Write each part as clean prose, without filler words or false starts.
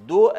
2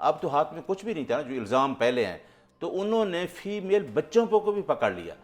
اب تو ہاتھ میں کچھ بھی نہیں تھا نا، جو الزام پہلے ہیں تو انہوں نے فیمیل بچوں کو بھی پکڑ لیا.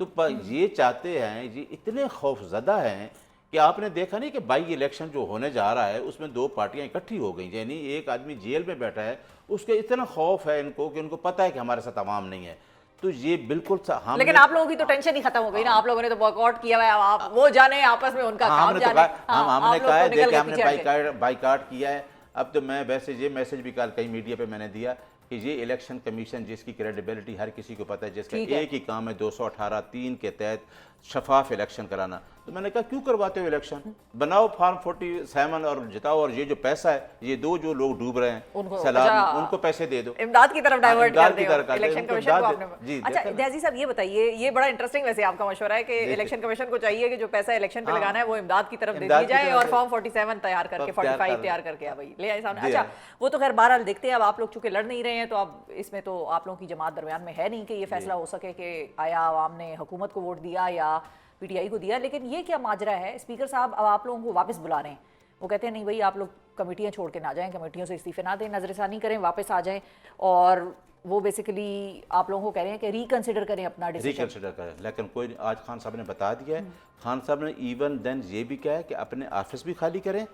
تو یہ چاہتے ہیں، یہ اتنے خوف زدہ ہیں کہ آپ نے دیکھا نہیں کہ بائی الیکشن جو ہونے جا رہا ہے اس میں دو پارٹیاں اکٹھی ہو گئیں، یعنی ایک آدمی جیل میں بیٹھا ہے، اس کے اتنا خوف ہے ان کو کہ ان کو پتہ ہے کہ ہمارے ساتھ عوام نہیں ہے. تو یہ بالکل ہم لیکن آپ لوگوں کی تو ٹینشن ہی ختم ہو گئی نا، آپ لوگوں نے تو بائیک آؤٹ کیا ہے، آپ وہ جانے آپس میں ان کا کام جانے. ہم نے کہا ہے دیکھیں ہم نے بائیکاٹ کیا ہے. اب تو میں ویسے یہ میسج بھی کل کئی میڈیا پہ میں نے دیا کہ یہ الیکشن کمیشن جس کی کریڈیبلٹی ہر کسی کو پتہ ہے، جس کا ایک ہی کام ہے 218(3) کے تحت شفاف الیکشن کرانا. تو میں نے کہا کیوں کرواتے ہو الیکشن، بناؤ فارم 47 اور جتاؤ، اور یہ جو پیسہ ہے یہ دو جو لوگ ڈوب رہے ہیں سیلاب، ان کو پیسے دے دو، امداد کی طرف ڈائیورٹ کر دیں الیکشن کمیشن کو آپ نے. اچھا نیازی صاحب یہ بتائیے، یہ بڑا انٹرسٹنگ ویسے آپ کا مشورہ ہے کہ الیکشن کمیشن کو چاہیے کہ جو پیسہ الیکشن پہ لگانا ہے وہ امداد کی طرف دے دی جائے، اور فارم 47 تیار کر کے 45 تیار کر کے بھائی لے آئے سامنے. اچھا وہ تو خیر بہرحال دیکھتے ہیں، اب آپ لوگ چونکہ لڑ نہیں رہے ہیں تو اب اس میں تو آپ لوگوں کی جماعت درمیان میں ہے نہیں کہ یہ فیصلہ ہو سکے کہ آیا عوام نے حکومت کو ووٹ دیا یا پی ٹی آئی کو دیا. لیکن یہ کیا ماجرا ہے، اسپیکر صاحب اب آپ لوگوں کو واپس بلا رہے ہیں، وہ کہتے ہیں نہیں بھائی آپ لوگ کمیٹیاں چھوڑ کے نہ جائیں، کمیٹیوں سے استعفے نہ دیں، نظر ثانی کریں، واپس آ جائیں، اور وہ بیسیکلی آپ لوگوں کو کہہ رہے ہیں کہ ریکنسیڈر کریں اپنا ڈیسیژن. ریکنسیڈر کریں. لیکن کوئی نہیں، آج خان صاحب نے بتا دیا ہے، خان صاحب نے ایون دین یہ بھی کہا ہے کہ اپنے آفس بھی خالی کریں،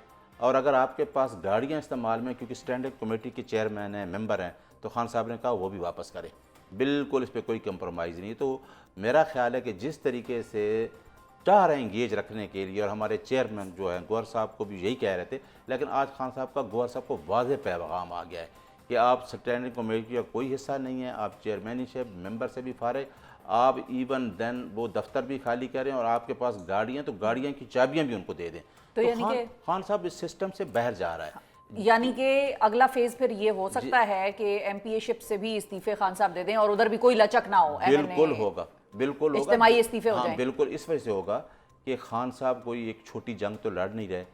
اور اگر آپ کے پاس گاڑیاں استعمال میں، کیونکہ اسٹینڈنگ کمیٹی کے چیئرمین ہیں، ممبر ہیں، تو خان صاحب نے کہا وہ بھی واپس کریں. بالکل اس پہ کوئی کمپرومائز نہیں. تو میرا خیال ہے کہ جس طریقے سے چاہ رہے ہیں انگیج رکھنے کے لیے، اور ہمارے چیئرمین جو ہیں گوہر صاحب کو بھی یہی کہہ رہے تھے، لیکن آج خان صاحب کا گوہر صاحب کو واضح پیغام آ گیا ہے کہ آپ اسٹینڈنگ کمیٹی کا کوئی حصہ نہیں ہے، آپ چیئرمینشپ ممبر سے بھی فارغ، آپ ایون دین وہ دفتر بھی خالی کریں، اور آپ کے پاس گاڑیاں تو گاڑیاں کی چابیاں بھی ان کو دے دیں. تو خان صاحب اس سسٹم سے باہر جا رہا ہے. یعنی کہ اگلا فیز پھر یہ ہو سکتا ہے کہ ایم پی اے شپ سے بھی استعفے خان صاحب دے دیں اور ادھر بھی کوئی لچک نہ ہو. بالکل ہوگا، بالکل ہوگا، اجتماعی استعفے ہو جائیں. بالکل اس وجہ سے ہوگا کہ خان صاحب کوئی ایک چھوٹی جنگ تو لڑ نہیں رہے،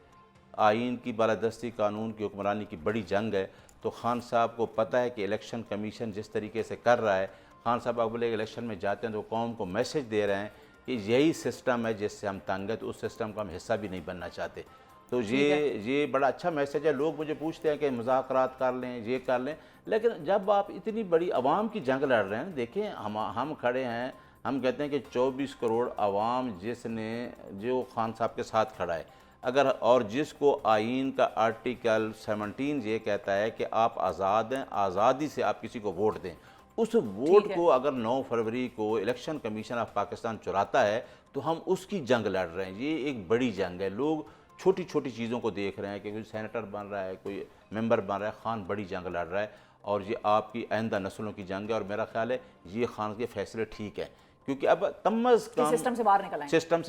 آئین کی بالادستی، قانون کی حکمرانی کی بڑی جنگ ہے. تو خان صاحب کو پتہ ہے کہ الیکشن کمیشن جس طریقے سے کر رہا ہے، خان صاحب اگلے الیکشن میں جاتے ہیں تو قوم کو میسج دے رہے ہیں کہ یہی سسٹم ہے جس سے ہم تنگ ہیں، تو اس سسٹم کا ہم حصہ بھی نہیں بننا چاہتے. تو یہ بڑا اچھا میسج ہے. لوگ مجھے پوچھتے ہیں کہ مذاکرات کر لیں، یہ کر لیں، لیکن جب آپ اتنی بڑی عوام کی جنگ لڑ رہے ہیں، دیکھیں ہم کھڑے ہیں، ہم کہتے ہیں کہ 24 کروڑ عوام جو خان صاحب کے ساتھ کھڑا ہے، اگر اور جس کو آئین کا آرٹیکل 17 یہ کہتا ہے کہ آپ آزاد ہیں، آزادی سے آپ کسی کو ووٹ دیں، اس ووٹ کو اگر 9 فروری کو الیکشن کمیشن آف پاکستان چراتا ہے تو ہم اس کی جنگ لڑ رہے ہیں. یہ ایک بڑی جنگ ہے. لوگ چھوٹی چھوٹی چیزوں کو دیکھ رہے ہیں کہ کوئی سینیٹر بن رہا ہے، کوئی ممبر بن رہا ہے، خان بڑی جنگ لڑ رہا ہے، اور یہ آپ کی آئندہ نسلوں کی جنگ ہے. اور میرا خیال ہے یہ خان کے فیصلے ٹھیک ہیں، کیونکہ اب کم از کم سسٹم سے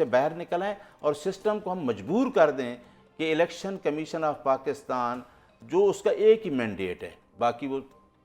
باہر نکل آئیں اور سسٹم کو ہم مجبور کر دیں کہ الیکشن کمیشن آف پاکستان جو اس کا ایک ہی مینڈیٹ ہے، باقی وہ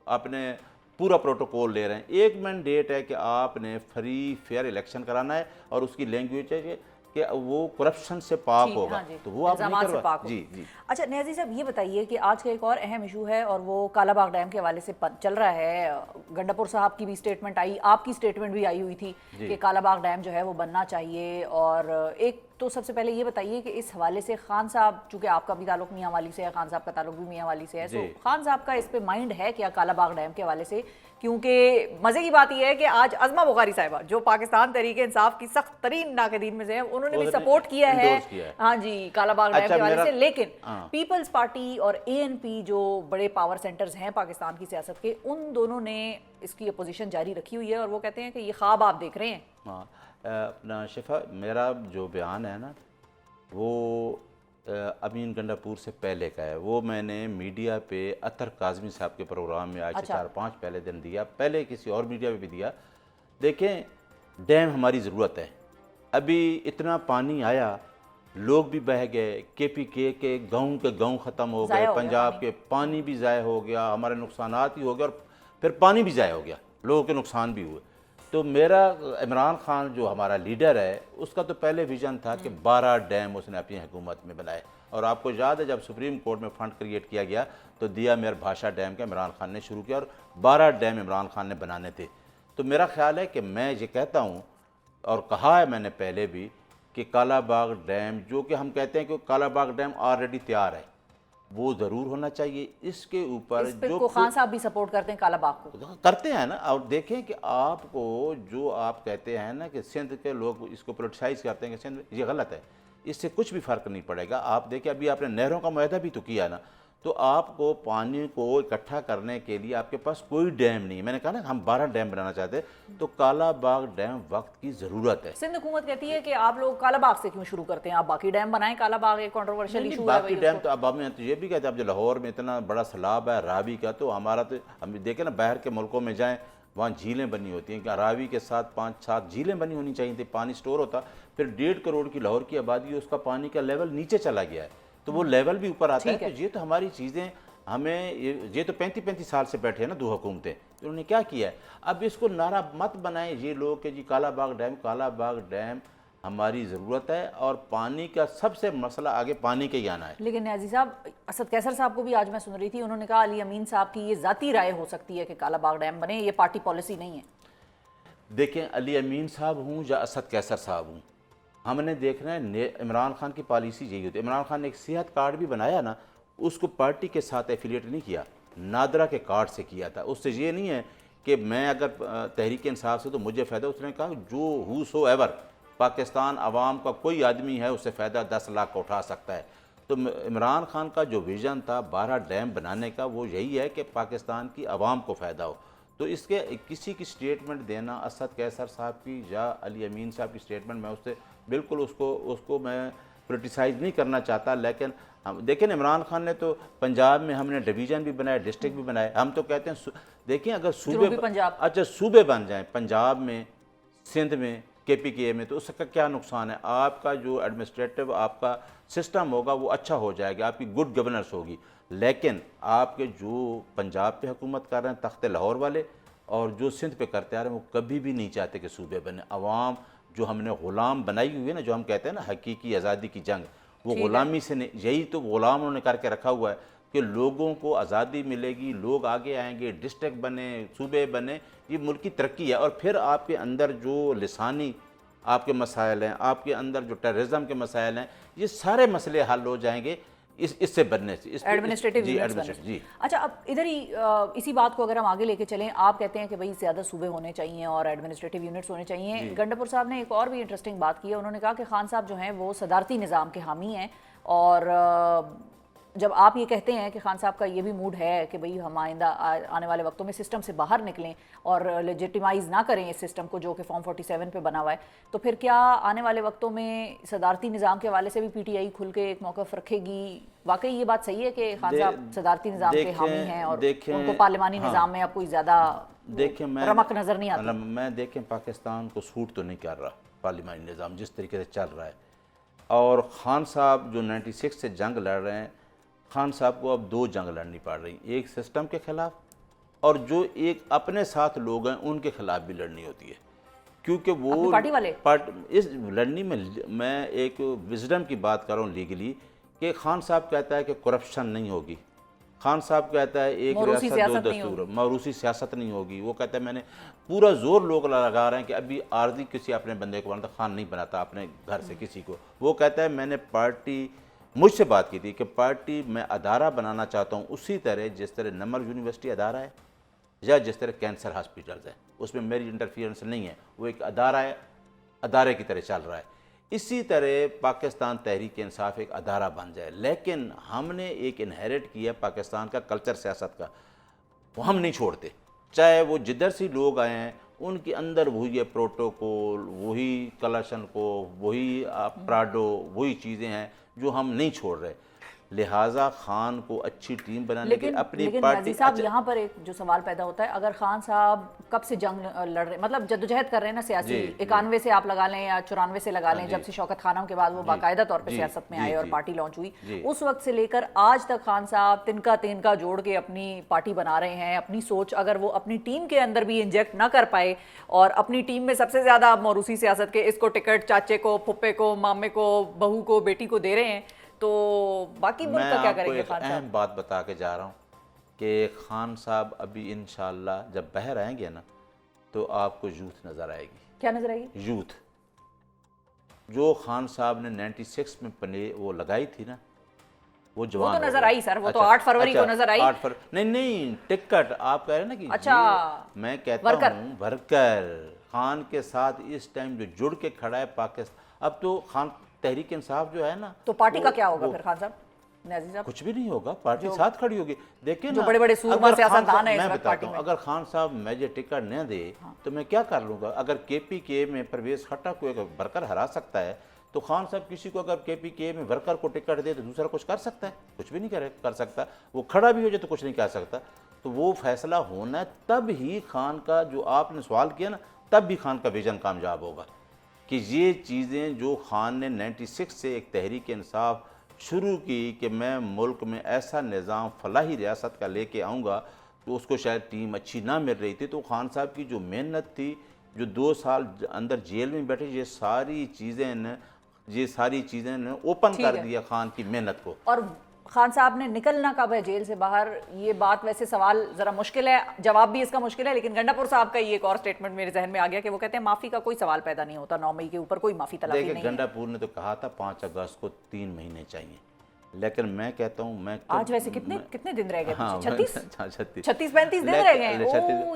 آپ نے پورا پروٹوکول لے رہے ہیں، ایک مینڈیٹ ہے کہ آپ نے فری فیئر الیکشن کرانا ہے، اور اس کی لینگویج ہے کہ وہ کرپشن سے پاک ہوگا. تو وہ آپ نہیں کروا. جی. اچھا نیازی صاحب یہ بتائیے کہ آج کا ایک اور اہم ایشو ہے، اور وہ کالا باغ ڈیم کے حوالے سے چل رہا ہے. گنڈا پور صاحب کی بھی اسٹیٹمنٹ آئی، آپ کی اسٹیٹمنٹ بھی آئی ہوئی تھی کہ کالا باغ ڈیم جو ہے وہ بننا چاہیے. اور ایک تو سب سے پہلے یہ بتائیے کہ اس حوالے سے خان صاحب، چونکہ آپ کا بھی تعلق میاں والی سے ہے، خان صاحب کا تعلق بھی میاں والی سے ہے، تو خان صاحب کا اس پہ مائنڈ ہے کیا کالا باغ ڈیم کے حوالے سے؟ کیونکہ مزے کی بات یہ ہے کہ آج عظمہ بخاری صاحبہ جو پاکستان تحریک انصاف کی سخت ترین ناقدین میں سے ہیں، انہوں نے بھی سپورٹ کیا ہے ہاں جی کالا باغ ڈیم کے حوالے سے. لیکن پیپلز پارٹی اور اے این پی جو بڑے پاور سینٹرز ہیں پاکستان کی سیاست کے، ان دونوں نے اس کی اپوزیشن جاری رکھی ہوئی ہے، اور وہ کہتے ہیں کہ یہ خواب آپ دیکھ رہے ہیں. ہاں اپنا شفا، میرا جو بیان ہے نا وہ امین گنڈا پور سے پہلے کا ہے. وہ میں نے میڈیا پہ اطہر کاظمی صاحب کے پروگرام میں آج سے 4-5 پہلے دن دیا، پہلے کسی اور میڈیا پہ بھی دیا. دیکھیں ڈیم ہماری ضرورت ہے. ابھی اتنا پانی آیا، لوگ بھی بہہ گئے، کے پی کے گاؤں ختم ہو گئے، پنجاب کے پانی بھی ضائع ہو گیا، ہمارے نقصانات ہی ہو گئے، اور پھر پانی بھی ضائع ہو گیا، لوگوں کے نقصان بھی ہوئے. تو میرا عمران خان جو ہمارا لیڈر ہے، اس کا تو پہلے ویژن تھا کہ 12 ڈیم اس نے اپنی حکومت میں بنائے. اور آپ کو یاد ہے جب سپریم کورٹ میں فنڈ کریٹ کیا گیا تو دیا میر بھاشا ڈیم کا عمران خان نے شروع کیا، اور 12 ڈیم عمران خان نے بنانے تھے. تو میرا خیال ہے کہ میں یہ کہتا ہوں، اور کہا ہے میں نے پہلے بھی، کہ کالا باغ ڈیم جو کہ ہم کہتے ہیں کہ کالا باغ ڈیم آلریڈی تیار ہے، وہ ضرور ہونا چاہیے. اس کے اوپر اس پہ جو کو خان صاحب بھی سپورٹ کرتے ہیں کالا باغ کو. کرتے ہیں نا. اور دیکھیں کہ آپ کو جو آپ کہتے ہیں نا کہ سندھ کے لوگ اس کو پولیٹیسائز کرتے ہیں کہ سندھ, یہ غلط ہے. اس سے کچھ بھی فرق نہیں پڑے گا. آپ دیکھیں ابھی آپ نے نہروں کا معاہدہ بھی تو کیا نا, تو آپ کو پانی کو اکٹھا کرنے کے لیے آپ کے پاس کوئی ڈیم نہیں. میں نے کہا نا ہم 12 ڈیم بنانا چاہتے ہیں, تو کالا باغ ڈیم وقت کی ضرورت ہے. سندھ حکومت کہتی ہے کہ آپ لوگ کالا باغ سے کیوں شروع کرتے ہیں, آپ باقی ڈیم بنائیں. کالا باغ ایک کنٹروورشل ایشو ہے. باقی ڈیم تو اب ہمیں تو یہ بھی کہتے ہیں, اب جو لاہور میں اتنا بڑا سیلاب ہے راوی کا, تو ہمارا تو ہم دیکھیں نا باہر کے ملکوں میں جائیں وہاں جھیلیں بنی ہوتی ہیں, کہ راوی کے ساتھ 5-7 جھیلیں بنی ہونی چاہیے تھی, پانی سٹور ہوتا. پھر 1.5 کروڑ کی لاہور کی آبادی ہے, اس کا پانی کا لیول نیچے چلا گیا ہے, تو وہ لیول بھی اوپر آتا ہے. تو یہ تو ہماری چیزیں ہمیں, یہ تو 35 سال سے بیٹھے ہیں نا 2 حکومتیں, انہوں نے کیا کیا ہے. اب اس کو نعرہ مت بنائیں یہ لوگ کہ جی کالا باغ ڈیم. کالا باغ ڈیم ہماری ضرورت ہے, اور پانی کا سب سے مسئلہ آگے پانی کے ہی آنا ہے. لیکن نیازی صاحب, اسد کیسر صاحب کو بھی آج میں سن رہی تھی, انہوں نے کہا علی امین صاحب کی یہ ذاتی رائے ہو سکتی ہے کہ کالا باغ ڈیم بنے, یہ پارٹی پالیسی نہیں ہے. دیکھیں علی امین صاحب ہوں یا اسد کیسر صاحب ہوں, ہم نے دیکھنا ہے عمران خان کی پالیسی یہی ہوتی ہے. عمران خان نے ایک صحت کارڈ بھی بنایا نا, اس کو پارٹی کے ساتھ ایفیلیٹ نہیں کیا, نادرا کے کارڈ سے کیا تھا. اس سے یہ نہیں ہے کہ میں اگر تحریک انصاف سے تو مجھے فائدہ. اس نے کہا جو ہو سو ایور پاکستان عوام کا کوئی آدمی ہے اس سے فائدہ 10 لاکھ کا اٹھا سکتا ہے. تو عمران خان کا جو ویژن تھا 12 ڈیم بنانے کا, وہ یہی ہے کہ پاکستان کی عوام کو فائدہ ہو. تو اس کے کسی کی سٹیٹمنٹ دینا, اسد کیسر صاحب کی یا علی امین صاحب کی سٹیٹمنٹ, میں اس سے بالکل اس کو میں پولیٹیسائز نہیں کرنا چاہتا. لیکن دیکھیں عمران خان نے تو پنجاب میں ہم نے ڈویژن بھی بنائے, ڈسٹرکٹ بھی بنائے. ہم تو کہتے ہیں دیکھیں اگر صوبے بن جائیں پنجاب میں, سندھ میں, KPKA میں, تو اس کا کیا نقصان ہے. آپ کا جو ایڈمنسٹریٹو آپ کا سسٹم ہوگا وہ اچھا ہو جائے گا, آپ کی گڈ گورننس ہوگی. لیکن آپ کے جو پنجاب پہ حکومت کر رہے ہیں تخت لاہور والے, اور جو سندھ پہ کرتے آ رہے ہیں, وہ کبھی بھی نہیں چاہتے کہ صوبے بنے. عوام جو ہم نے غلام بنائی ہوئی ہے نا, جو ہم کہتے ہیں نا حقیقی آزادی کی جنگ, وہ غلامی سے نہیں, یہی تو غلام انہوں نے کر کے رکھا ہوا ہے کہ لوگوں کو آزادی ملے گی, لوگ آگے آئیں گے, ڈسٹرکٹ بنے, صوبے بنے, یہ ملک کی ترقی ہے. اور پھر آپ کے اندر جو لسانی آپ کے مسائل ہیں, آپ کے اندر جو ٹیررزم کے مسائل ہیں, یہ سارے مسئلے حل ہو جائیں گے اس سے بننے سے. ایڈمنسٹریٹو یونٹس بننے سے. اچھا, اب ادھر ہی اسی بات کو اگر ہم آگے لے کے چلیں, آپ کہتے ہیں کہ بھئی زیادہ صوبے ہونے چاہیے اور ایڈمنسٹریٹو یونٹس ہونے چاہیے. گنڈاپور صاحب نے ایک اور بھی انٹرسٹنگ بات کی ہے. انہوں نے کہا کہ خان صاحب جو ہیں وہ صدارتی نظام کے حامی ہیں, اور جب آپ یہ کہتے ہیں کہ خان صاحب کا یہ بھی موڈ ہے کہ بھئی ہم آئندہ آنے والے وقتوں میں سسٹم سے باہر نکلیں اور لیجیٹیمائز نہ کریں اس سسٹم کو جو کہ فارم 47 پہ بنا ہوا ہے, تو پھر کیا آنے والے وقتوں میں صدارتی نظام کے حوالے سے بھی PTI کھل کے ایک موقف رکھے گی؟ واقعی یہ بات صحیح ہے کہ خان صاحب صدارتی نظام کے حامی ہیں اور ان کو پارلیمانی نظام میں اب کوئی زیادہ رمق نظر نہیں آتی؟ میں دیکھیں پاکستان کو سوٹ تو نہیں کر رہا پارلیمانی نظام جس طریقے سے چل رہا ہے. اور خان صاحب جو 96 سے جنگ لڑ رہے ہیں, خان صاحب کو اب 2 جنگ لڑنی پڑ رہی, ایک سسٹم کے خلاف, اور جو ایک اپنے ساتھ لوگ ہیں ان کے خلاف بھی لڑنی ہوتی ہے. کیونکہ وہ پارٹی والے اس لڑنی میں ایک وزڈم کی بات کر رہا ہوں لیگلی, کہ خان صاحب کہتا ہے کہ کرپشن نہیں ہوگی, خان صاحب کہتا ہے ایک ریاست 2 دستور, موروثی سیاست نہیں ہوگی. وہ کہتا ہے میں نے پورا زور لوگ لگا رہے ہیں کہ ابھی عارضی کسی اپنے بندے کو بناتا, خان نہیں بناتا اپنے گھر سے کسی کو. وہ کہتا ہے میں نے پارٹی, مجھ سے بات کی تھی کہ پارٹی میں ادارہ بنانا چاہتا ہوں اسی طرح جس طرح نمر یونیورسٹی ادارہ ہے یا جس طرح کینسر ہاسپٹلز ہیں, اس میں میری انٹرفیئرنس نہیں ہے, وہ ایک ادارہ ہے, ادارے کی طرح چل رہا ہے. اسی طرح پاکستان تحریک انصاف ایک ادارہ بن جائے. لیکن ہم نے ایک انہیریٹ کیا پاکستان کا کلچر سیاست کا, وہ ہم نہیں چھوڑتے, چاہے وہ جدھر سے لوگ آئے ہیں ان کے اندر وہی ہے پروٹوکول, وہی کلاشن کو, وہی پراڈو, وہی چیزیں ہیں جو ہم نہیں چھوڑ رہے. لہٰذا خان کو اچھی ٹیم بنانے کی اپنی پارٹی. صاحب یہاں پر ایک جو سوال پیدا ہوتا ہے, اگر خان صاحب کب سے جنگ لڑ رہے, مطلب جدوجہد کر رہے ہیں نا سیاسی, 91 سے آپ لگا لیں یا 94 سے لگا لیں, جب سے شوکت خانم کے بعد وہ باقاعدہ طور پہ سیاست میں آئے اور پارٹی لانچ ہوئی, اس وقت سے لے کر آج تک خان صاحب تنکا جوڑ کے اپنی پارٹی بنا رہے ہیں. اپنی سوچ اگر وہ اپنی ٹیم کے اندر بھی انجیکٹ نہ کر پائے, اور اپنی ٹیم میں سب سے زیادہ موروثی سیاست کے, اس کو ٹکٹ چاچے کو, پھپھے کو, مامے کو, بہو کو, بیٹی کو دے رہے ہیں, تو باقی ملک کا کیا کریں گے؟ خان صاحب میں آپ کو ایک اہم بات بتا کے جا رہا ہوں کہ خان صاحب ابھی انشاءاللہ جب باہر آئیں گے نا تو آپ کو یوتھ نظر آئے گی. کیا نظر آئے گی؟ یوتھ. جو خان صاحب نے 96 میں وہ لگائی تھی نا, وہ جوان تو نظر آئی سر، وہ تو اچھا، 8 فروری کو نظر آئی۔ 8 فروری نہیں ٹکٹ آپ کہہ رہے ہیں نا کہ اچھا میں کہتا ہوں ورکر خان کے ساتھ اس ٹائم جو جڑ کے کھڑا ہے پاکستان، اب تو خان تحریک انصاف جو ہے نا، تو پارٹی کا کیا ہوگا پھر خان صاحب، نیازی صاحب؟ کچھ بھی نہیں ہوگا، پارٹی ساتھ کھڑی ہوگی۔ دیکھیں نا، جو بڑے بڑے سورما سیاستدان ہیں میں اس وقت بتاتا پارٹی ہوں، میں، اگر خان صاحب مجھے ٹکٹ نہ دے تو میں کیا کر لوں گا؟ اگر کے پی کے میں پرویز خٹک کو اگر ورکر ہرا سکتا ہے تو خان صاحب کسی کو اگر کے پی کے میں ورکر کو ٹکٹ دے تو دوسرا کچھ کر سکتا ہے؟ کچھ بھی نہیں کر سکتا۔ وہ کھڑا بھی ہو جائے تو کچھ نہیں کر سکتا۔ تو وہ فیصلہ ہونا ہے، تب ہی خان کا جو آپ نے سوال کیا نا، تب بھی خان کا ویژن کامیاب ہوگا کہ یہ چیزیں جو خان نے 96 سے ایک تحریک انصاف شروع کی کہ میں ملک میں ایسا نظام فلاحی ریاست کا لے کے آؤں گا، تو اس کو شاید ٹیم اچھی نہ مل رہی تھی، تو خان صاحب کی جو محنت تھی، جو 2 سال اندر جیل میں بیٹھے، یہ ساری چیزیں نے اوپن کر دیا خان کی محنت کو۔ اور خان صاحب نے نکلنا کب ہے جیل سے باہر؟ یہ بات ویسے سوال ذرا مشکل ہے، جواب بھی اس کا مشکل ہے، لیکن گنڈا پور صاحب کا یہ ایک اور سٹیٹمنٹ میرے ذہن میں آ گیا کہ وہ کہتے ہیں معافی کا کوئی سوال پیدا نہیں ہوتا، 9 مئی کے اوپر کوئی معافی تلافی نہیں ہے۔ گنڈا پور نے تو کہا تھا 5 اگست کو 3 مہینے چاہیے، لیکن میں کہتا ہوں آج ویسے کتنے دن رہ گئے؟ 36 36 35 دن رہ گئے ہیں۔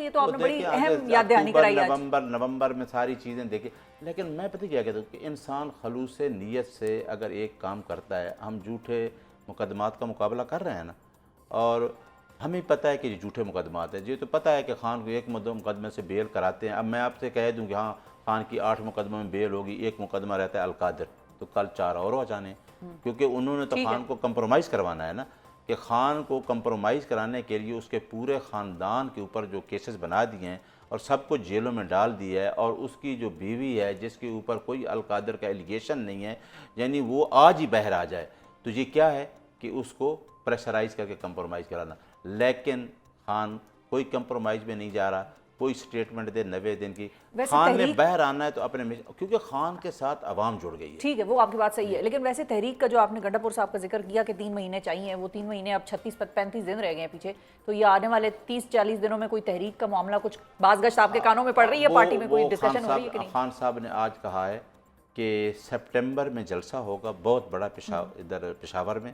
یہ تو آپ نے بڑی اہم یاد دہانی کرائی آج۔ نومبر میں ساری چیزیں دیکھیں، لیکن میں پتہ کیا کہتا ہوں کہ انسان خلوص نیت سے اگر ایک کام کرتا ہے، ہم جھوٹے مقدمات کا مقابلہ کر رہے ہیں نا، اور ہمیں پتہ ہے کہ یہ جھوٹے مقدمات ہیں، یہ تو پتہ ہے کہ خان کو ایک مقدمے سے بیل کراتے ہیں۔ اب میں آپ سے کہہ دوں کہ ہاں خان کی 8 مقدموں میں بیل ہوگی، ایک مقدمہ رہتا ہے القادر، تو کل 4 اور ہو جانے، کیونکہ انہوں نے تو خان کو کمپرومائز کروانا ہے نا، کہ خان کو کمپرومائز کرانے کے لیے اس کے پورے خاندان کے اوپر جو کیسز بنا دیے ہیں اور سب کو جیلوں میں ڈال دیا ہے، اور اس کی جو بیوی ہے جس کے اوپر کوئی القادر کا ایلیگیشن نہیں ہے، یعنی وہ آج ہی باہر آ جائے، تو یہ کیا ہے کہ اس کو پریشرائز کر کے کمپرومائز کرانا۔ لیکن خان کوئی کمپرومائز میں نہیں جا رہا، کوئی سٹیٹمنٹ دے 90 دن کی، خان نے باہر آنا ہے تو اپنے، کیونکہ خان کے ساتھ عوام جڑ گئی ہے۔ ٹھیک ہے، وہ آپ کی بات صحیح ہے، لیکن ویسے تحریک کا جو آپ نے گنڈا پور صاحب کا ذکر کیا کہ 3 مہینے چاہیے، وہ 3 مہینے اب 36-35 دن رہ گئے ہیں پیچھے، تو یہ آنے والے 30-40 دنوں میں کوئی تحریک کا معاملہ کچھ باز گشت آپ کے کانوں میں پڑ رہی ہے؟ پارٹی میں کوئی ڈسکشن ہو رہی ہے کہ نہیں؟ خان صاحب نے آج کہا ہے کہ سپٹمبر میں جلسہ ہوگا بہت بڑا ادھر پشاور میں،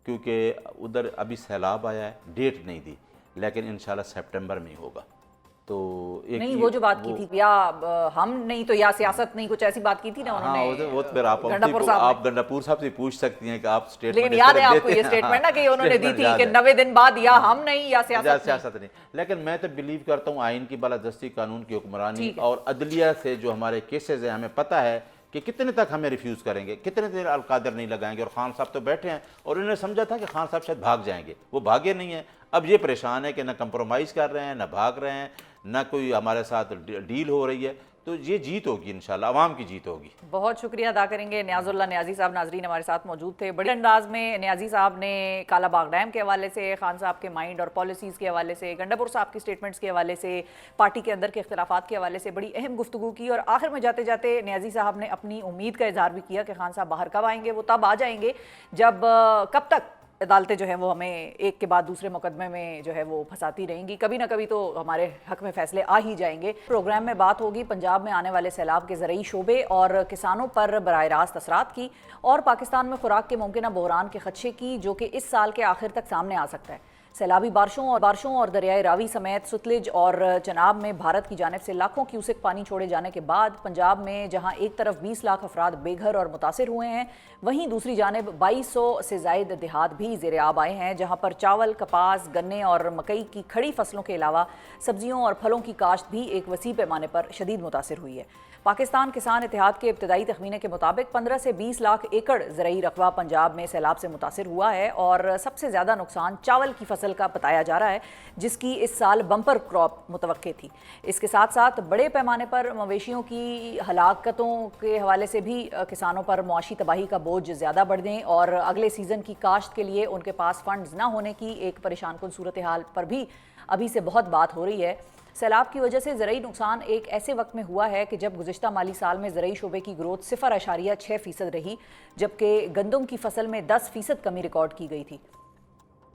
کیونکہ ادھر ابھی سیلاب آیا ہے، ڈیٹ نہیں دی، لیکن انشاءاللہ سپٹمبر میں ہی ہوگا۔ تو نہیں، وہ جو بات کی تھی یا ہم نہیں تو یا سیاست نہیں، کچھ ایسی بات کی تھی نا انہوں نے، وہ پھر آپ گنڈا پور صاحب سے پوچھ سکتی ہیں کہ آپ سٹیٹمنٹ، لیکن یاد ہے آپ کو یہ سٹیٹمنٹ نا کہ انہوں نے دی تھی کہ 90 دن بعد یا ہم نہیں یا سیاست نہیں۔ لیکن میں تو بلیو کرتا ہوں آئین کی بالادستی، قانون کی حکمرانی اور عدلیہ سے جو ہمارے کیسز ہیں، ہمیں پتہ ہے کہ کتنے تک ہمیں ریفیوز کریں گے، کتنے دیر القادر نہیں لگائیں گے، اور خان صاحب تو بیٹھے ہیں اور انہوں نے سمجھا تھا کہ خان صاحب شاید بھاگ جائیں گے، وہ بھاگے نہیں ہیں۔ اب یہ پریشان ہے کہ نہ کمپرومائز کر رہے ہیں، نہ بھاگ رہے ہیں، نہ کوئی ہمارے ساتھ ڈیل ہو رہی ہے، تو یہ جیت ہوگی انشاءاللہ، عوام کی جیت ہوگی۔ بہت شکریہ ادا کریں گے نیاز اللہ نیازی صاحب، ناظرین ہمارے ساتھ موجود تھے۔ بڑے انداز میں نیازی صاحب نے کالا باغ ڈیم کے حوالے سے، خان صاحب کے مائنڈ اور پالیسیز کے حوالے سے، گنڈا پور صاحب کی سٹیٹمنٹس کے حوالے سے، پارٹی کے اندر کے اختلافات کے حوالے سے بڑی اہم گفتگو کی، اور آخر میں جاتے جاتے نیازی صاحب نے اپنی امید کا اظہار بھی کیا کہ خان صاحب باہر کب آئیں گے؟ وہ تب آ جائیں گے جب کب تک عدالتیں جو ہیں وہ ہمیں ایک کے بعد دوسرے مقدمے میں جو ہے وہ پھنساتی رہیں گی، کبھی نہ کبھی تو ہمارے حق میں فیصلے آ ہی جائیں گے۔ پروگرام میں بات ہوگی پنجاب میں آنے والے سیلاب کے زرعی شعبے اور کسانوں پر براہ راست اثرات کی، اور پاکستان میں خوراک کے ممکنہ بحران کے خدشے کی، جو کہ اس سال کے آخر تک سامنے آ سکتا ہے۔ سیلابی بارشوں اور دریائے راوی سمیت ستلج اور چناب میں بھارت کی جانب سے لاکھوں کیوسک پانی چھوڑے جانے کے بعد پنجاب میں جہاں ایک طرف 20 لاکھ افراد بے گھر اور متاثر ہوئے ہیں، وہیں دوسری جانب 2200 سے زائد دیہات بھی زیر آب آئے ہیں، جہاں پر چاول، کپاس، گنے اور مکئی کی کھڑی فصلوں کے علاوہ سبزیوں اور پھلوں کی کاشت بھی ایک وسیع پیمانے پر شدید متاثر ہوئی ہے۔ پاکستان کسان اتحاد کے ابتدائی تخمینے کے مطابق 15 سے 20 لاکھ ایکڑ زرعی رقبہ پنجاب میں سیلاب سے متاثر ہوا ہے، اور سب سے زیادہ نقصان چاول کی فصل کا بتایا جا رہا ہے، جس کی اس سال بمپر کراپ متوقع تھی۔ اس کے ساتھ ساتھ بڑے پیمانے پر مویشیوں کی ہلاکتوں کے حوالے سے بھی کسانوں پر معاشی تباہی کا بوجھ زیادہ بڑھنے اور اگلے سیزن کی کاشت کے لیے ان کے پاس فنڈز نہ ہونے کی ایک پریشان کن صورتحال پر بھی ابھی سے بہت بات ہو رہی ہے۔ سیلاب کی وجہ سے زرعی نقصان ایک ایسے وقت میں ہوا ہے کہ جب گزشتہ مالی سال میں زرعی شعبے کی گروتھ 0.6% رہی، جبکہ گندم کی فصل میں 10% کمی ریکارڈ کی گئی تھی۔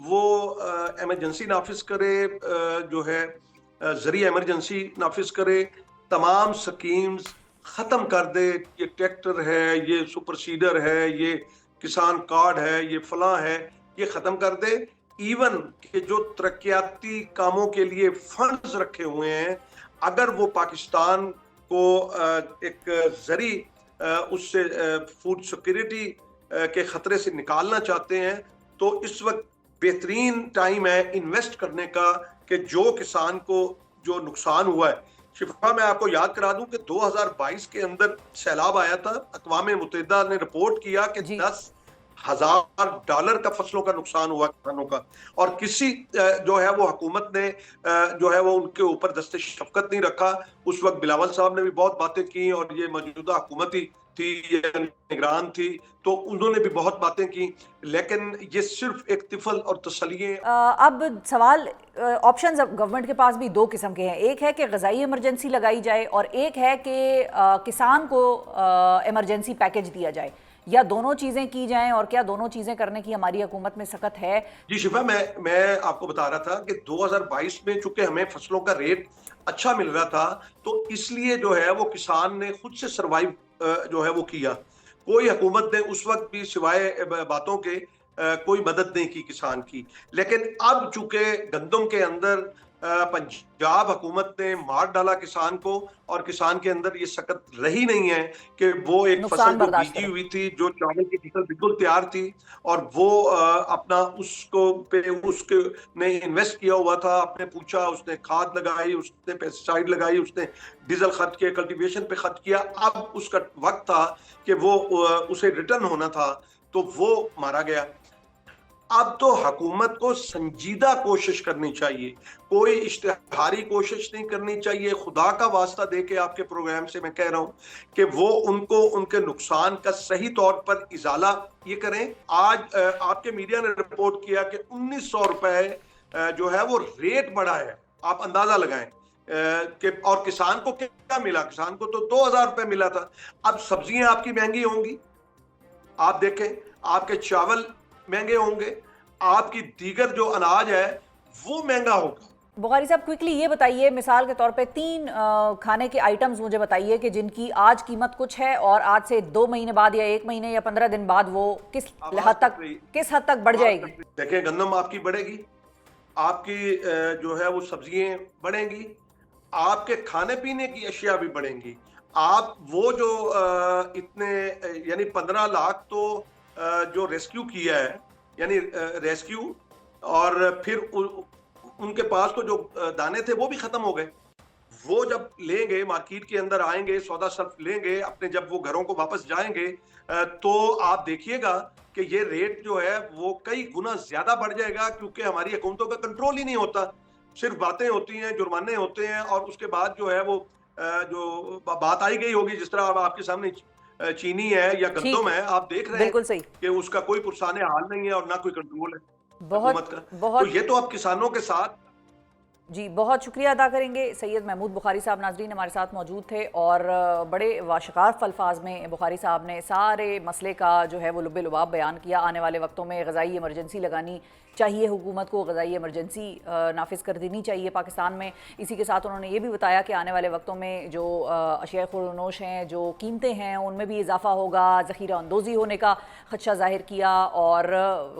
وہ ایمرجنسی نافذ کرے, جو ہے زرعی ایمرجنسی نافذ کرے, تمام سکیمز ختم کر دے. یہ ٹریکٹر ہے, یہ سپر سیڈر ہے, یہ کسان کارڈ ہے, یہ فلاں ہے, یہ ختم کر دے. ایون کہ جو ترقیاتی کاموں کے لیے فنڈز رکھے ہوئے ہیں, اگر وہ پاکستان کو ایک زرعی اس سے فوڈ سیکیورٹی کے خطرے سے نکالنا چاہتے ہیں, تو اس وقت بہترین ٹائم ہے انویسٹ کرنے کا, کہ جو کسان کو جو نقصان ہوا ہے. شفا, میں آپ کو یاد کرا دوں کہ 2022 کے اندر سیلاب آیا تھا, اقوام متحدہ نے رپورٹ کیا کہ $10,000 کا فصلوں کا نقصان ہوا کسانوں کا, اور کسی جو ہے وہ حکومت نے جو ہے وہ ان کے اوپر دست شفقت نہیں رکھا. اس وقت بلاول صاحب نے بھی بہت باتیں کی, اور یہ موجودہ حکومت ہی تھی, یہ نگران تھی, تو انہوں نے بھی بہت باتیں کی, لیکن یہ صرف ایک طفل اور تسلیے. اب سوال, آپشنز گورنمنٹ کے پاس بھی دو قسم کے ہیں. ایک ہے کہ غذائی ایمرجنسی لگائی جائے, اور ایک ہے کہ کسان کو ایمرجنسی پیکج دیا جائے, یا دونوں چیزیں کی جائیں, اور کیا دونوں چیزیں کرنے کی ہماری حکومت میں سخت ہے؟ جی شفا, میں آپ کو بتا رہا تھا کہ 2022 میں چونکہ ہمیں فصلوں کا ریٹ اچھا مل رہا تھا, تو اس لیے جو ہے وہ کسان نے خود سے سروائیو جو ہے وہ کیا. کوئی حکومت نے اس وقت بھی سوائے باتوں کے کوئی مدد نہیں کی کسان کی. لیکن اب چونکہ گندم کے اندر پنجاب حکومت نے مار ڈالا کسان کو, اور کسان کے اندر یہ سخت رہی نہیں ہے کہ وہ ایک فصل جو بیجی ہوئی تھی, جو چاول کی فصل بالکل تیار تھی, اور وہ اپنا اس کو پہ اس کے نے انویسٹ کیا ہوا تھا, آپ نے پوچھا, اس نے کھاد لگائی, اس نے پیسٹیسائڈ لگائی, اس نے ڈیزل خرچ کیا, کلٹیویشن پہ خرچ کیا, اب اس کا وقت تھا کہ وہ اسے ریٹرن ہونا تھا, تو وہ مارا گیا. اب تو حکومت کو سنجیدہ کوشش کرنی چاہیے, کوئی اشتہاری کوشش نہیں کرنی چاہیے. خدا کا واسطہ دے کے آپ کے پروگرام سے میں کہہ رہا ہوں کہ وہ ان کو ان کے نقصان کا صحیح طور پر ازالہ یہ کریں. آج آپ کے میڈیا نے رپورٹ کیا کہ 1900 روپے جو ہے وہ ریٹ بڑھا ہے, آپ اندازہ لگائیں کہ, اور کسان کو کیا ملا, کسان کو تو 2000 روپے ملا تھا. اب سبزیاں آپ کی مہنگی ہوں گی, آپ دیکھیں, آپ کے چاول مہنگے ہوں گے, آپ کی دیگر جو اناج ہے وہ مہنگا ہوگا. بخاری صاحب, کوئکلی یہ بتائیے, مثال کے طور پہ 3 کھانے کے آئٹمز مجھے بتائیے کہ جن کی آج قیمت کچھ ہے, اور آج سے 2 مہینے بعد یا 1 مہینے یا 15 دن بعد وہ کس حد تک بڑھ جائے گی. دیکھیں, گندم آپ کی بڑھے گی, آپ کی جو ہے وہ سبزیاں بڑھیں گی, آپ کے کھانے پینے کی اشیاء بھی بڑھیں گی. آپ وہ جو اتنے یعنی 15 لاکھ تو جو ریسکیو کیا ہے, یعنی ریسکیو, اور پھر ان کے پاس تو جو دانے تھے وہ بھی ختم ہو گئے. وہ جب لیں گے, مارکیٹ کے اندر آئیں گے, سودا صرف لیں گے اپنے, جب وہ گھروں کو واپس جائیں گے, تو آپ دیکھیے گا کہ یہ ریٹ جو ہے وہ کئی گنا زیادہ بڑھ جائے گا, کیونکہ ہماری حکومتوں کا کنٹرول ہی نہیں ہوتا. صرف باتیں ہوتی ہیں, جرمانے ہوتے ہیں, اور اس کے بعد جو ہے وہ جو بات آئی گئی ہوگی, جس طرح آپ کے سامنے چینی ہے یا گندم ہے, آپ دیکھ رہے ہیں کہ اس کا کوئی پرسان حال نہیں ہے, اور نہ کوئی کنٹرول ہے حکومت کا. تو یہ تو اب کسانوں کے ساتھ. جی, بہت شکریہ ادا کریں گے. سید محمود بخاری صاحب ناظرین ہمارے ساتھ موجود تھے, اور بڑے واشکاف الفاظ میں بخاری صاحب نے سارے مسئلے کا جو ہے وہ لب لباب بیان کیا. آنے والے وقتوں میں غذائی ایمرجنسی لگانی چاہیے, حکومت کو غذائی ایمرجنسی نافذ کر دینی چاہیے پاکستان میں. اسی کے ساتھ انہوں نے یہ بھی بتایا کہ آنے والے وقتوں میں جو اشیاء خوردونوش ہیں, جو قیمتیں ہیں, ان میں بھی اضافہ ہوگا, ذخیرہ اندوزی ہونے کا خدشہ ظاہر کیا, اور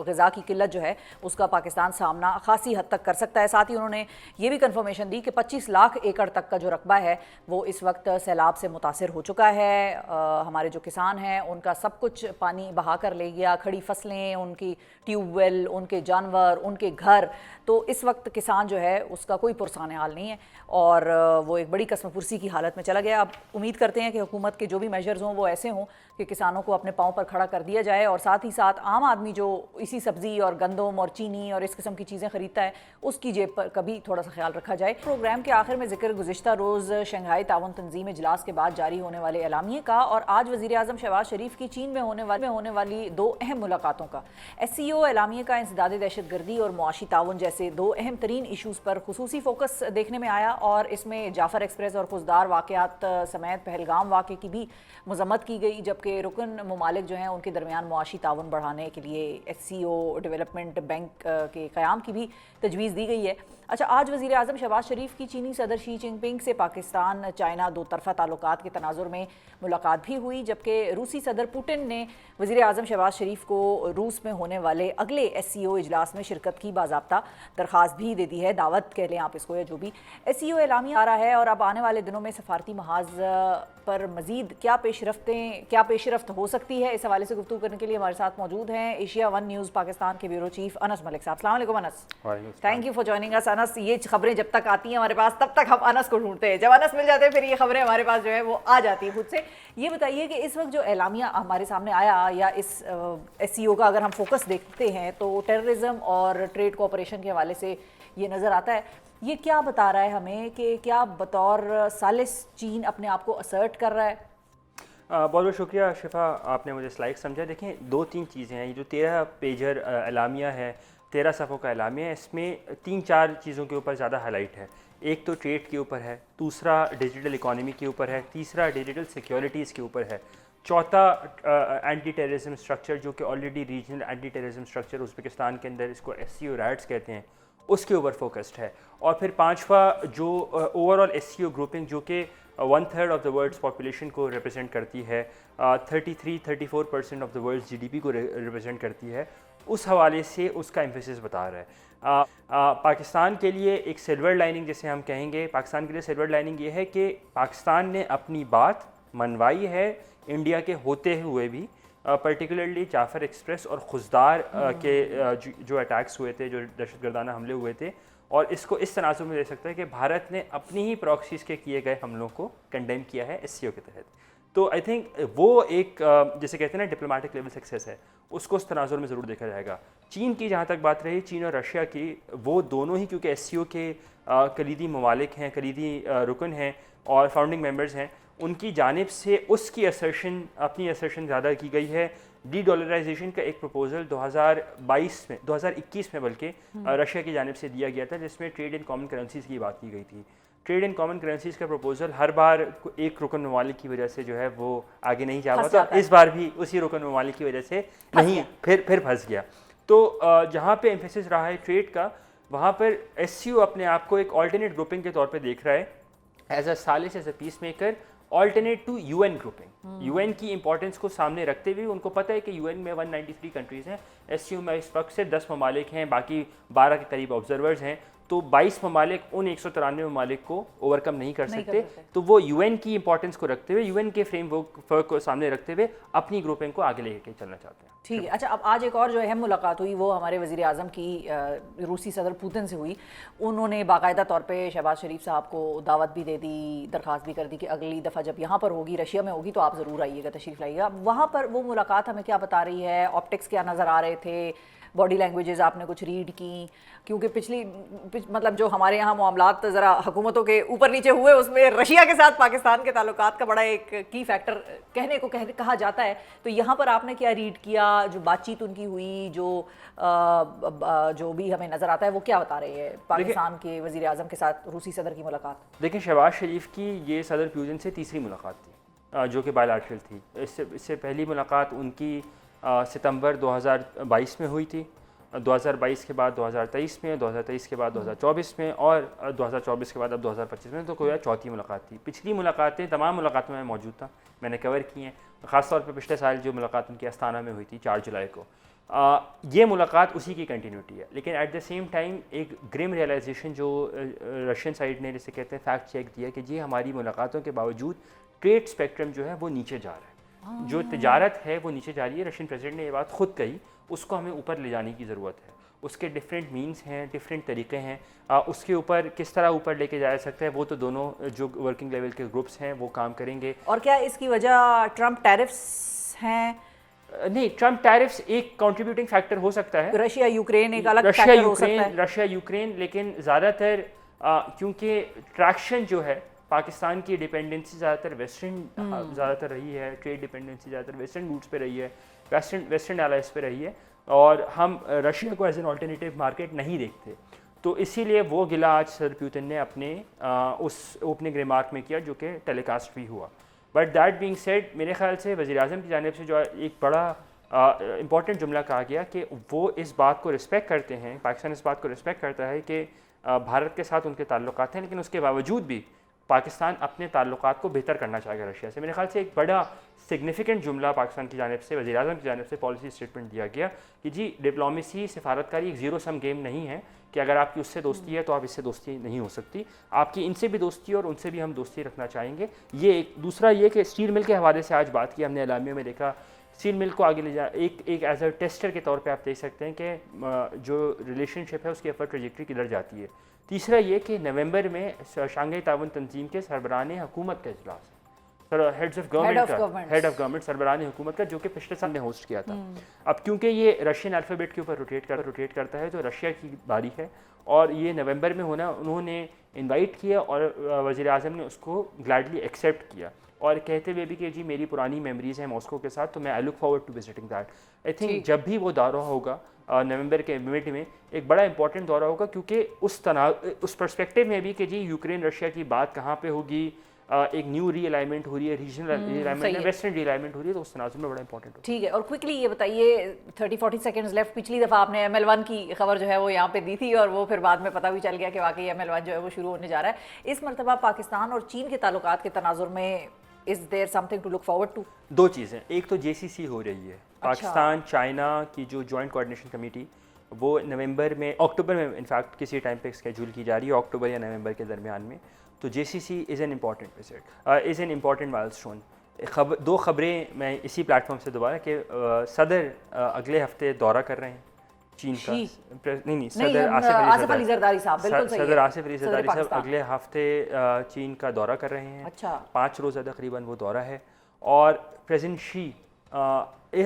غذا کی قلت جو ہے اس کا پاکستان سامنا خاصی حد تک کر سکتا ہے. ساتھ ہی انہوں نے یہ بھی کنفرمیشن دی کہ 25 لاکھ ایکڑ تک کا جو رقبہ ہے وہ اس وقت سیلاب سے متاثر ہو چکا ہے. ہمارے جو کسان ہیں ان کا سب کچھ پانی بہا کر لے گیا, کھڑی فصلیں, ان کی ٹیوب ویل, ان کے جانور, ان کے گھر. تو اس وقت کسان جو ہے اس کا کوئی پرسان حال نہیں ہے, اور وہ ایک بڑی قسم پرسی کی حالت میں چلا گیا. اب امید کرتے ہیں کہ حکومت کے جو بھی میجرز ہوں وہ ایسے ہوں کہ کسانوں کو اپنے پاؤں پر کھڑا کر دیا جائے, اور ساتھ ہی ساتھ عام آدمی جو اسی سبزی اور گندم اور چینی اور اس قسم کی چیزیں خریدتا ہے اس کی جیب پر کبھی تھوڑا سا کا خیال رکھا جائے. پروگرام کے آخر میں ذکر گزشتہ روز شنگھائی تعاون تنظیم اجلاس کے بعد جاری ہونے والے اعلامیے کا اور آج وزیر اعظم شہباز شریف کی چین میں ہونے والی 2 اہم ملاقاتوں کا. SCO اعلامیے کا انسداد دہشت گردی اور معاشی تعاون جیسے 2 اہم ترین ایشوز پر خصوصی فوکس دیکھنے میں آیا اور اس میں جعفر ایکسپریس اور خضدار واقعات سمیت پہلگام واقعے کی بھی مذمت کی گئی، جبکہ رکن ممالک جو ہیں ان کے درمیان معاشی تعاون بڑھانے کے لیے SCO ڈیولپمنٹ بینک کے قیام کی بھی تجویز دی گئی ہے. اچھا، آج وزیر اعظم شہباز شریف کی چینی صدر شی جن پنگ سے پاکستان چائنا 2 طرفہ تعلقات کے تناظر میں ملاقات بھی ہوئی، جبکہ روسی صدر پوٹن نے وزیر اعظم شہباز شریف کو روس میں ہونے والے اگلے SCO اجلاس میں شرکت کی باضابطہ درخواست بھی دے دی ہے، دعوت کہہ لیں آپ اس کو یا جو بھی. SCO اعلامیہ آ رہا ہے اور اب آنے والے دنوں میں سفارتی محاذ پر مزید کیا پیش رفت ہو سکتی ہے، اس حوالے سے گفتگو کرنے کے لیے ہمارے ساتھ موجود ہیں ایشیا ون نیوز پاکستان کے بیورو چیف انس ملک صاحب. السلام علیکم انس. تھینک یو فار جوائننگ اس. انس، یہ خبریں جب تک آتی ہیں ہمارے پاس تب تک ہم انس کو ڈھونڈتے ہیں، جب انس مل جاتے ہیں پھر یہ خبریں ہمارے پاس جو ہے وہ آ جاتی ہیں خود سے. یہ بتائیے کہ اس وقت جو اعلامیہ ہمارے سامنے آیا یا اس SCO کا اگر ہم فوکس دیکھتے ہیں تو ٹیررزم اور ٹریڈ کوآپریشن کے حوالے سے یہ نظر آتا ہے. یہ کیا بتا رہا ہے ہمیں کہ کیا بطور ثالث چین اپنے آپ کو اسرٹ کر رہا ہے؟ بہت بہت شکریہ شفا، آپ نے مجھے لائق سمجھا. دیکھیں 2-3 چیزیں ہیں. یہ جو 13 پیجر اعلامیہ ہے، 13 صفحوں کا اعلامیہ ہے، اس میں 3-4 چیزوں کے اوپر زیادہ ہائی لائٹ ہے. ایک تو ٹریڈ کے اوپر ہے، دوسرا ڈیجیٹل اکانومی کے اوپر ہے، تیسرا ڈیجیٹل سیکیورٹیز کے اوپر ہے، چوتھا اینٹی ٹیررزم اسٹرکچر جو کہ already regional anti terrorism structure Uzbekistan کے اندر اس کو SCO رائٹس کہتے ہیں، اس کے اوپر فوکسڈ ہے. اور پھر پانچواں جو اوور آل SCO گروپنگ جو کہ 1/3 آف دا ورلڈس پاپولیشن کو ریپرزینٹ کرتی ہے، 33-34% آف دا ورلڈس GDP کو ریپرزینٹ کرتی ہے، اس حوالے سے اس کا ایمفیسس بتا رہا ہے. پاکستان کے لیے ایک سلور لائننگ جسے ہم کہیں گے، پاکستان کے لیے سلور لائننگ یہ ہے کہ پاکستان نے اپنی بات منوائی ہے انڈیا کے ہوتے ہوئے بھی، پرٹیکولرلی جعفر ایکسپریس اور خضدار کے جو اٹیکس ہوئے تھے، جو دہشت گردانہ حملے ہوئے تھے، اور اس کو اس تناظر میں دیکھ سکتا ہے کہ بھارت نے اپنی ہی پراکسیز کے کیے گئے حملوں کو کنڈیم کیا ہے SCO کے تحت. تو آئی تھنک وہ ایک جسے کہتے ہیں نا ڈپلومیٹک لیول سکسیس ہے، اس کو اس تناظر میں ضرور دیکھا جائے گا. چین کی جہاں تک بات رہی، چین اور رشیا کی، وہ دونوں ہی کیونکہ SCO کے کلیدی ممالک ہیں، کلیدی رکن ہیں اور فاؤنڈنگ ممبرز ہیں، ان کی جانب سے اس کی اپنی اسرشن زیادہ کی گئی ہے. ڈی ڈالرائزیشن کا ایک پروپوزل 2021 میں بلکہ رشیا کی جانب سے دیا گیا تھا، جس میں ٹریڈ ان کامن کرنسیز کی بات کی گئی تھی. ٹریڈ ان کامن کرنسیز کا پروپوزل ہر بار ایک رکن ممالک کی وجہ سے جو ہے وہ آگے نہیں جا پاتا، اس بار بھی اسی رکن ممالک کی وجہ سے نہیں، پھر پھنس گیا. تو جہاں پہ ایمفیسس رہا ہے ٹریڈ کا، وہاں پر SCO اپنے آپ کو ایک آلٹرنیٹ گروپنگ کے طور پہ دیکھ رہا ہے، ایز اے ثالث، as a peacemaker, alternate to UN grouping. UN کی امپورٹنس کو سامنے رکھتے ہوئے ان کو پتہ ہے کہ UN میں 193 کنٹریز ہیں، SCO میں اس وقت سے 10 ممالک ہیں، باقی 12 کے قریب آبزرورز ہیں، تو 22 ممالک ان 193 ممالک کو اوورکم نہیں کر سکتے. تو وہ UN کی امپورٹنس کو رکھتے ہوئے، UN کے فریم ورک کو سامنے رکھتے ہوئے اپنی گروپنگ کو آگے لے کے چلنا چاہتے ہیں. ٹھیک ہے. اچھا، اب آج ایک اور جو اہم ملاقات ہوئی وہ ہمارے وزیر اعظم کی روسی صدر پوتن سے ہوئی. انہوں نے باقاعدہ طور پہ شہباز شریف صاحب کو دعوت بھی دے دی، درخواست بھی کر دی کہ اگلی دفعہ جب یہاں پر ہوگی، رشیا میں ہوگی، تو آپ ضرور آئیے گا، تشریف لائیے گا. وہاں پر وہ ملاقات ہمیں کیا بتا رہی ہے؟ آپٹکس کیا نظر آ رہے تھے؟ باڈی لینگویجز آپ نے کچھ ریڈ کی؟ کیونکہ مطلب جو ہمارے یہاں معاملات ذرا حکومتوں کے اوپر نیچے ہوئے، اس میں رشیا کے ساتھ پاکستان کے تعلقات کا بڑا ایک کی فیکٹر کہا جاتا ہے. تو یہاں پر آپ نے کیا ریڈ کیا؟ جو بات چیت ان کی ہوئی، جو بھی ہمیں نظر آتا ہے، وہ کیا بتا رہی ہے پاکستان کے وزیر اعظم کے ساتھ روسی صدر کی ملاقات؟ دیکھیں، شہباز شریف کی یہ صدر پیوٹن سے تیسری ملاقات تھی جو کہ بائیلیٹرل تھی. اس سے پہلی ملاقات ان کی ستمبر 2022 میں ہوئی تھی، 2022 کے بعد 2023 میں، 2023 کے بعد 2024 میں، اور 2024 کے بعد اب 2025 میں. تو کوئی چوتھی ملاقات تھی. پچھلی ملاقاتیں، تمام ملاقاتوں میں موجود تھا، میں نے کور کی ہیں، خاص طور پہ پچھلے سال جو ملاقات ان کی استانہ میں ہوئی تھی 4 جولائی کو. یہ ملاقات اسی کی کنٹینیوٹی ہے. لیکن ایٹ دا سیم ٹائم ایک گریم ریئلائزیشن جو رشین سائڈ نے جسے کہتے ہیں فیکٹ چیک دیا کہ جی ہماری ملاقاتوں کے باوجود ٹریڈ اسپیکٹرم جو ہے وہ نیچے جا رہا ہے، جو تجارت ہے وہ نیچے جا رہی ہے. رشین پریزیڈنٹ نے یہ بات خود کہی، اس کو ہمیں اوپر لے جانے کی ضرورت ہے. اس کے ڈفرینٹ مینس ہیں، ڈفرینٹ طریقے ہیں، اس کے اوپر کس طرح اوپر لے کے جایا سکتا ہے، وہ تو دونوں جو ورکنگ لیول کے گروپس ہیں وہ کام کریں گے. اور کیا اس کی وجہ ٹرمپ ٹیرفس ہیں؟ نہیں، ٹرمپ ٹیرفس ایک کنٹریبیوٹنگ فیکٹر ہو سکتا ہے. رشیا یوکرین ایک الگ فیکٹر ہو سکتا ہے. رشیا یوکرین، لیکن زیادہ تر کیونکہ ٹریکشن جو ہے پاکستان کی ڈپینڈنسی زیادہ تر ویسٹرن زیادہ تر رہی ہے، ٹریڈ ڈپینڈنسی زیادہ تر ویسٹرن روٹس پہ رہی ہے، ویسٹرن ایلائز پہ رہی ہے، اور ہم رشیا کو ایز این آلٹرنیٹیو مارکیٹ نہیں دیکھتے. تو اسی لیے وہ گلہ آج صدر پوتن نے اپنے اس اوپننگ ریمارک میں کیا جو کہ ٹیلی کاسٹ بھی ہوا. بٹ دیٹ بینگ سیڈ میرے خیال سے وزیر اعظم کی جانب سے جو ایک بڑا امپورٹنٹ جملہ کہا گیا کہ وہ اس بات کو رسپیکٹ کرتے ہیں، پاکستان اس بات کو رسپیکٹ کرتا ہے کہ بھارت کے ساتھ ان کے تعلقات ہیں، لیکن اس کے باوجود بھی پاکستان اپنے تعلقات کو بہتر کرنا چاہے گا رشیا سے. میرے خیال سے ایک بڑا سگنیفیکنٹ جملہ پاکستان کی جانب سے وزیر اعظم کی جانب سے پالیسی اسٹیٹمنٹ دیا گیا کہ جی ڈپلومیسی سفارتکاری ایک زیرو سم گیم نہیں ہے کہ اگر آپ کی اس سے دوستی ہے تو آپ اس سے دوستی نہیں ہو سکتی، آپ کی ان سے بھی دوستی اور ان سے بھی ہم دوستی رکھنا چاہیں گے. یہ ایک دوسرا یہ کہ اسٹیل مل کے حوالے سے آج بات کی ہم نے اعلامیہ میں دیکھا اسٹیل مل کو آگے لے جا ایک ایز اے ٹیسٹر کے طور پہ آپ دیکھ سکتے ہیں کہ جو ریلیشن شپ ہے اس کی اپر ٹریجیکٹری کدھر جاتی ہے. تیسرا یہ کہ نومبر میں شانگھائی تعاون تنظیم کے سربراہان حکومت کا اجلاس ہیڈ آف گورنمنٹ سربراہان حکومت کا جو کہ پچھلے سال نے ہوسٹ کیا تھا. اب کیونکہ یہ رشین الفابیٹ کے اوپر روٹیٹ کرتا ہے تو رشیا کی باری ہے اور یہ نومبر میں ہونا انہوں نے انوائٹ کیا اور وزیر اعظم نے اس کو گلیڈلی ایکسیپٹ کیا اور کہتے ہوئے بھی کہ جی میری پرانی میموریز ہیں ماسکو کے ساتھ تو میں I look forward to visiting that. I think جب بھی وہ دورہ ہوگا نومبر کے مڈ میں ایک بڑا امپورٹنٹ دورہ ہوگا کیونکہ اس پرسپیکٹو میں بھی کہ جی یوکرین رشیا کی بات کہاں پہ ہوگی، ایک نیو ری الائنمنٹ ہو رہی ہے، ریجنل ری الائنمنٹ ہے، ویسٹرن ری الائنمنٹ ہو رہی ہے، تو اس تناظر میں بڑا امپورٹنٹ ہوگا. ٹھیک ہے. اور کوئکلی یہ بتائیے 30-40 سیکنڈز لیفٹ، پچھلی دفعہ آپ نے ML1 کی خبر جو ہے وہ یہاں پہ دی تھی اور وہ پھر بعد میں پتہ بھی چل گیا کہ واقعی ML1 جو ہے وہ شروع ہونے جا رہا ہے. اس مرتبہ پاکستان اور چین کے تعلقات کے تناظر میں is there something to look forward to? دو چیزیں، ایک تو JCC ہو رہی ہے پاکستان چائنا کی جو جوائنٹ کوآرڈینیشن کمیٹی، وہ نومبر میں اکتوبر میں انفیکٹ کسی ٹائم پہ اسکیجول کی جا رہی ہے، اکتوبر یا نومبر کے درمیان میں. تو JCC is an important visit, is an important مائل اسٹون. دو خبریں میں اسی پلیٹ فارم سے دوبارہ کہ صدر اگلے ہفتے دورہ کر رہے ہیں چین کا، نہیں صدر آصف علی زرداری صاحب، بالکل صحیح ہے، صدر آصف علی زرداری صاحب اگلے ہفتے چین کا دورہ کر رہے ہیں. اچھا 5 روزہ تقریباً وہ دورہ ہے. اور پریزیڈنٹ شی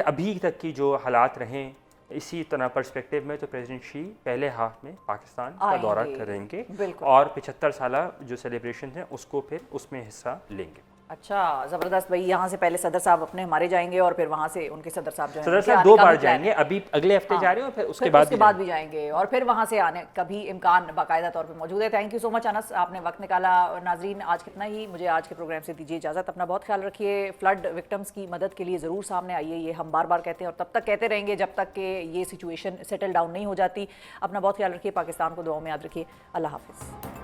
ابھی تک کی جو حالات رہیں اسی طرح پرسپیکٹیو میں تو پریزیڈنٹ شی پہلے ہاف میں پاکستان کا دورہ کریں گے اور 75 سالہ جو سیلیبریشن ہیں اس کو پھر اس میں حصہ لیں گے. اچھا زبردست بھائی. یہاں سے پہلے صدر صاحب اپنے ہمارے جائیں گے اور پھر وہاں سے ان کے صدر صاحب جو ہیں صدر صاحب 2 بار جائیں گے، ابھی اگلے ہفتے جا رہے ہیں اور پھر اس کے بعد بھی جائیں گے اور پھر وہاں سے آنے کا بھی امکان باقاعدہ طور پہ موجود ہے. تھینک یو سو مچ انس، آپ نے وقت نکالا. ناظرین آج کتنا ہی، مجھے آج کے پروگرام سے دیجیے اجازت. اپنا بہت خیال رکھیے. فلڈ وکٹمز کی مدد کے لیے ضرور سامنے آئیے، یہ ہم بار بار کہتے ہیں اور تب تک کہتے رہیں گے جب تک کہ یہ سچویشن سیٹل ڈاؤن نہیں ہو جاتی. اپنا بہت خیال رکھیے. پاکستان کو دعاؤں میں یاد رکھیے. اللہ حافظ.